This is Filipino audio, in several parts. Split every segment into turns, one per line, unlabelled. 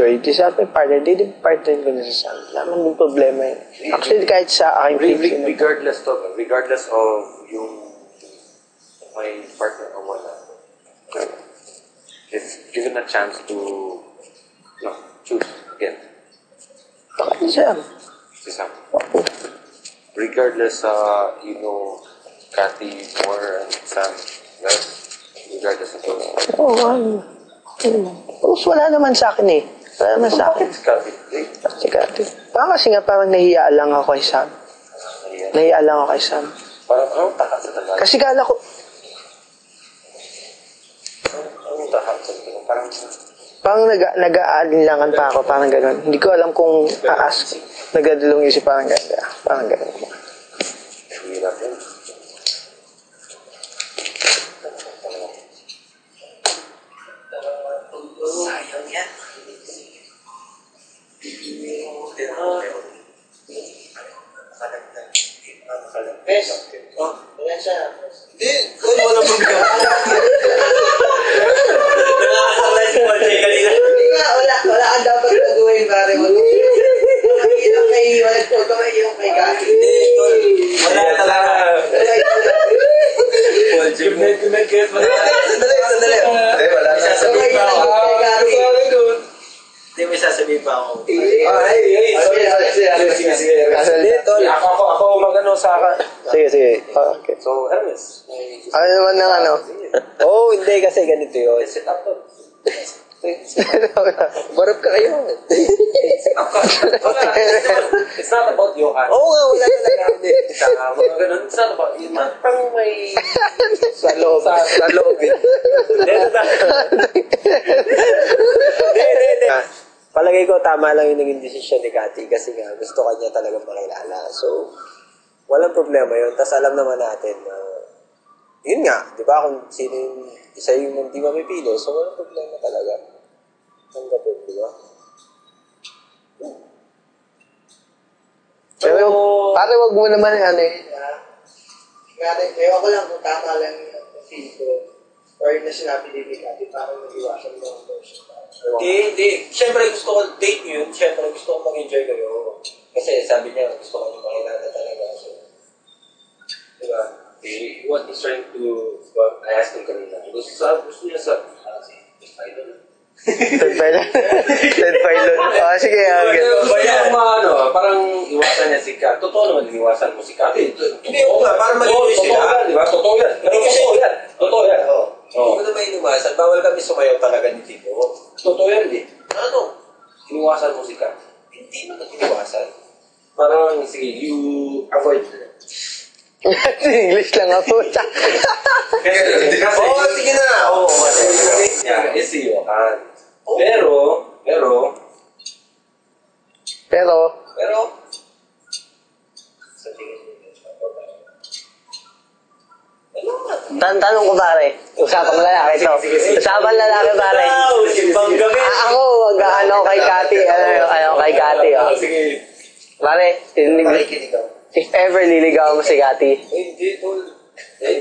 Di sa ating partner, di partner ko na sa Sam. Laman yung problema yun. Actually, kahit sa aking page,
regardless of yung may partner o wala. If given a chance to choose again.
Bakit si Sam?
Si Sam. Regardless, Cathy more and Sam, right? Regardless of those.
Oo, tapos wala naman sa akin eh. Wala naman sa akin.
Si Cathy.
Si Cathy. Kasi nga parang nahiya lang ako kay Sam. Nahiya lang ako kay Sam.
Parang taha sa Tagalog.
Kasi kala ko,
Anong taha sa Tagalog?
parang nag-aalinlangan pa ako, parang gano'n. Hindi ko alam kung aas. Nagadulong isip, parang gano'n. Parang gano'n.
Hirap yun.
Sayang yan. Bes, wala siya. Hindi, walang problema. Hindi nga, wala kang dapat gagawin, pare mo. Ilang kay, walang photo kay yung kay Kasi. Hindi, wala talaga. Sandali. Wala. Sasabihin pa ako. Hindi, may sasabihin pa ako.
Sige. Ako magano sa akin.
Sige. Okay.
So, Hermes.
Ano naman ng ano?
Hindi kasi ganito yun.
Set up to.
Barap ka kayo.
It's not about your heart.
Oo nga, wala talaga.
Mga ganun. It's not about you. Parang may...
Sa loob. Sa loob. Hindi. Palagay ko, tama lang yung naging desisyon ni Cathy kasi nga gusto kanya talagang makilala. So, walang problema yun. Tapos alam naman natin na, yun nga, di ba, kung sino yung isa yung hindi mamipili, so walang problema talaga. Tanggapin, di ba?
Pero, pare, wag mo naman ano eh.
Ewan ko lang kung tama lang yung feel ko or na sinabi ni Cathy parang nag-iwasan mo ang version.
Hindi. Siyempre gusto ko date yun. Siyempre gusto ko mag-enjoy kayo. Kasi sabi niya, gusto ko nyo makilala talaga. So, diba?
What he's trying to... I asked him kanina. Gusto niya sa... Idol.
Ted Pailon. Sige.
Parang iwasan niya si Kat. Totoo naman iniwasan mo si Kat.
Hindi ko nga, para mag-enjoy sila.
Di ba? Totoo yan. Totoo yan.
Hindi ko na may iniwasan. Bawal kami sumayaw talaga ni Tito.
Totoo yan, di.
Ano?
Iniwasan mo si Kat.
Hindi mo na iniwasan.
Parang, sige, you avoid her.
English lang ako.
Oo, sige na. Oo, kasi
Yeah, is you can. Pero,
sa tingin mo,
tanong ko pare, usapan lalaki to. Usapan lalaki pare. Ako, ano kay Cathy, ano kay Cathy, oh.
sige.
Pare, if ever liligaw mo si Cathy.
Hindi, tol.
Ay,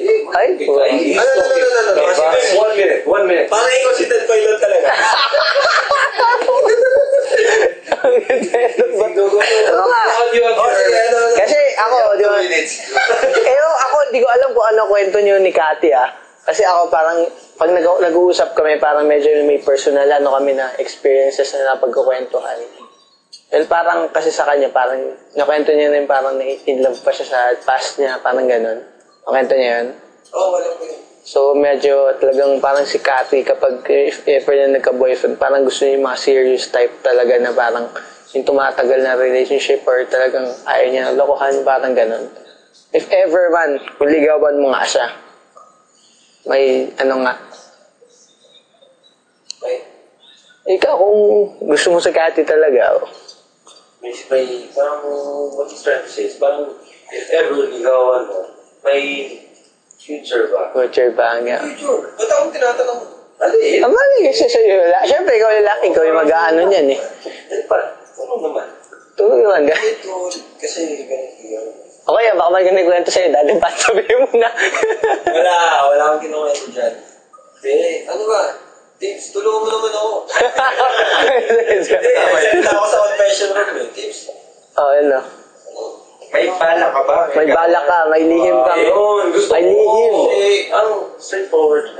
One minute.
Parang ikaw si Ted Pailon talaga.
Ano nga? Kasi ako, di ba? Ako, di ko alam kung ano kwento niyo ni Cathy, ah. Kasi ako parang, pag nag-uusap kami, parang medyo may personal kami na experiences na napagkukwentuhan. Well, parang kasi sa kanya, parang nakwento niya na yung parang in love pa siya sa past niya, parang ganun. Nakwento niya yun?
Oo, wala ko yun.
So, medyo talagang parang si Cathy, kapag if ever na nagka-boyfriend, parang gusto niya yung mga serious type talaga na parang yung tumatagal na relationship or talagang ayaw niya na lokohan, parang ganun. If ever man, kung ligawan mo nga siya, may ano nga. Ikaw, kung gusto mo sa Cathy talaga,
may parang what he's trying to say is parang if ever ligawan mo, may future ba?
future ba nga?
Future? Ba't akong tinatanong?
Mali kasi sa'yo. Siyempre, ikaw lalaki, ikaw yung mag-aano niyan eh.
Ano naman?
Tulog naman ka.
Ito, kasi ganito yun.
Okay, baka may ganito sa'yo, dali pa sabihin mo na.
Wala akong kinukwento dyan. Ano ba? Tips, tulungan mo naman ako. Sarap mo yung tips.
Oh, yun na.
May bala ka ba?
May bala ka, may lihim ka.
Ayun, gusto
May
ko.
lihim.
Ang straightforward.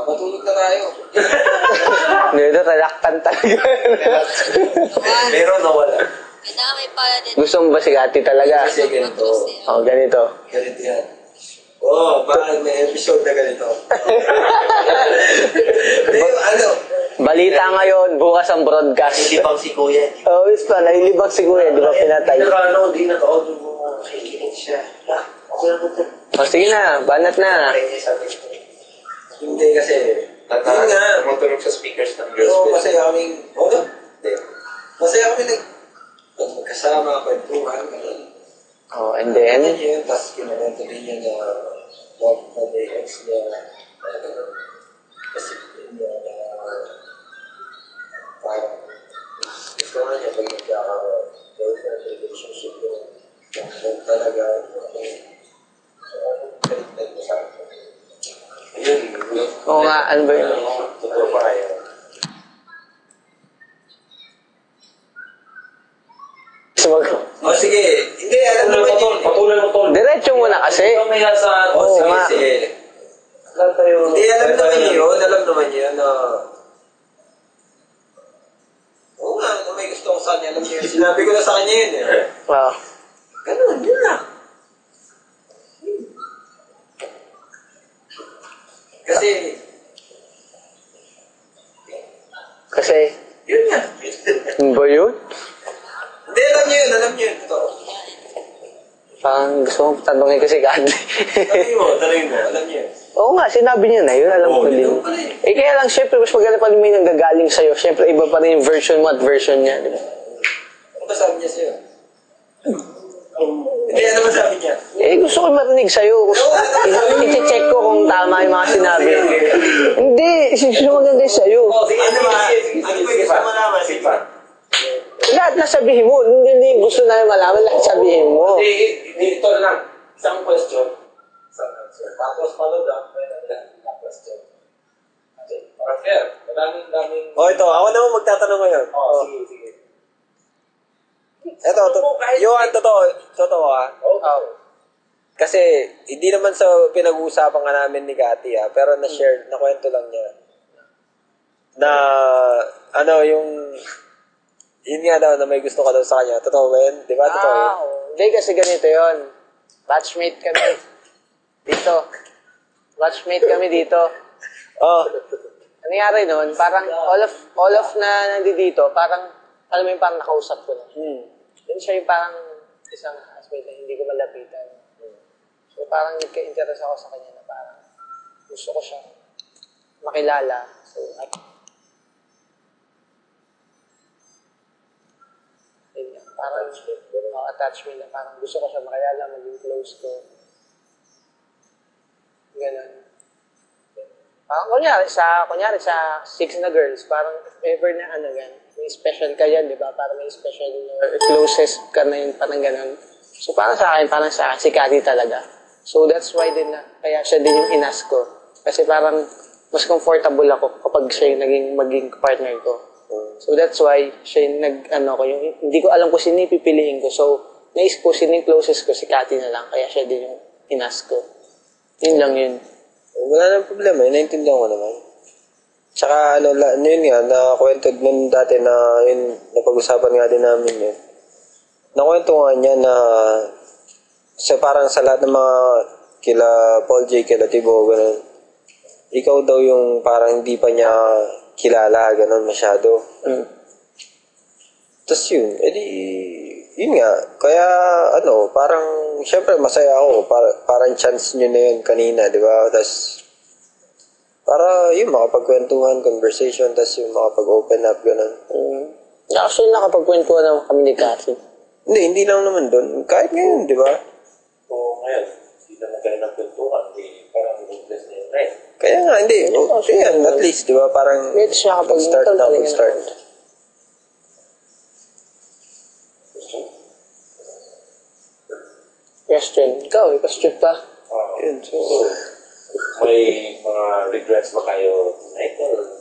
Matulog na tayo.
Dito, reluctant talaga.
Meron na wala.
Kailangan may pala din.
Gusto mo ba si Kati talaga?
Kasi ganito.
Oh, ganito.
Ganito yan. Bakit may episode na ganito? Hindi, ano?
Balita ngayon, bukas ang broadcast.
Ilibang si Kuya.
Oh, is pa, nailibang si Kuya, di ba pinatay?
Hindi naka-audio mo. Nakikinig siya. Okay lang ito.
O sige na, banat na.
Hindi kasi. Yun nga.
Matunog sa speakers ng girls.
Oo, masaya kaming. Hindi. Masaya kami magkasama, kwentuhan.
Oh, and
Ano
then,
yun? Tapos kinamento din niya na love na the ex niya. Kasi niya na parang gusto nga niya pag nagkaka-boyfriend relationship yung talaga connected mo sa akin.
Yun.
oo nga, ano ba yun?
Totoo pa kaya.
O sige, hindi, alam naman yun.
Patuloy mo tol.
Diretso muna kasi.
Ikaw may nasa...
O sige,
nga.
sige.
Lahat tayo...
Hindi, alam naman yun na... Oo nga, na may gusto ko sa kanya, alam niyo yun. Sinabi ko na sa kanya yun eh.
Wow.
Ganun, yun lang. Kasi,
Kasi,
yun nga.
ano ba yun?
Hindi, alam niyo yun, totoo.
Parang gusto mong tanongin kasi Kati.
Tanungin mo, alam niyo yun.
Oo nga, sinabi niya na yun, alam ko din. Eh kaya lang, syempre, mas maganda pa rin may nanggagaling sa'yo. Syempre, iba pa rin yung version mo at version niya, di ba?
Ano ba sabi niya sa'yo? Hindi, ano ba sabi niya?
Eh, gusto ko marinig sa'yo. I-check ko kung tama yung mga sinabi. Hindi, gusto maganda yung sa'yo.
Ano ba? Ano ba gusto mo naman? Sige pa.
Lahat na sabihin mo. Hindi gusto na malaman, lahat sabihin mo.
Ito na lang. Isang question. Isang answer. Tapos follow up. Na question. Okay. Para fair. Daming...
Ito, ako naman magtatanong ngayon.
Sige.
Ito, Johan, totoo ah. Kasi, hindi naman sa pinag-uusapan nga namin ni Kati pero na-share, nakwento lang niya. Na, yun nga daw, na may gusto ka daw sa kanya. Totoo ba yun? Di ba? Totoo yun?
Hindi kasi ganito yon. Batchmate kami dito. Batchmate kami dito.
Oh.
Ang nangyari nun, parang all of na nandito, parang, alam mo yung parang nakausap ko na. Yun siya yung parang isang housemate na hindi ko malapitan. So parang nagka-interest ako sa kanya na parang gusto ko siya makilala. So, parang attachment na parang gusto ko siya makilala, maging close ko. Ganun. Parang kunyari sa 6 na girls, parang if ever na may special ka yan, di ba? Parang may special or closest ka na yun, parang ganun. So parang sa akin, si Kati talaga. So that's why din na, kaya siya din yung inas ko. Kasi parang mas comfortable ako kapag siya yung maging partner ko. So that's why siya yung hindi ko alam kung sino yung pipiliin ko. So naisip ko sino yung closest ko, si Kati na lang. Kaya siya din yung inas ko. Yun lang yun.
Wala nang problema, naintindihan ko naman. Tsaka yun nga, nakwento nun dati na yun, napag-usapan nga din namin yun. Nakwento nga niya na parang sa lahat ng mga kila Paul J, kila Tibo, ganun. Ikaw daw yung parang hindi pa niya kilala, ganun masyado. Tapos yun, yun nga, kaya parang, syempre masaya ako, parang chance nyo na yun kanina, di ba? Tapos, para yun, makapagkwentuhan, conversation, tapos yung makapag-open up, gano'n.
Actually, nakapagkwentuhan naman kami ni Kati.
Hindi lang naman doon. Kahit ngayon, di ba?
Oo, ngayon. Hindi naman kayo nagkwentuhan. Parang hopeless na yun.
Kaya nga, hindi. Yan, at least, di ba? Parang,
Medyo siya
start na, start.
Question. Ikaw, question pa.
Yun, so,
May mga regrets ba kayo tonight? Or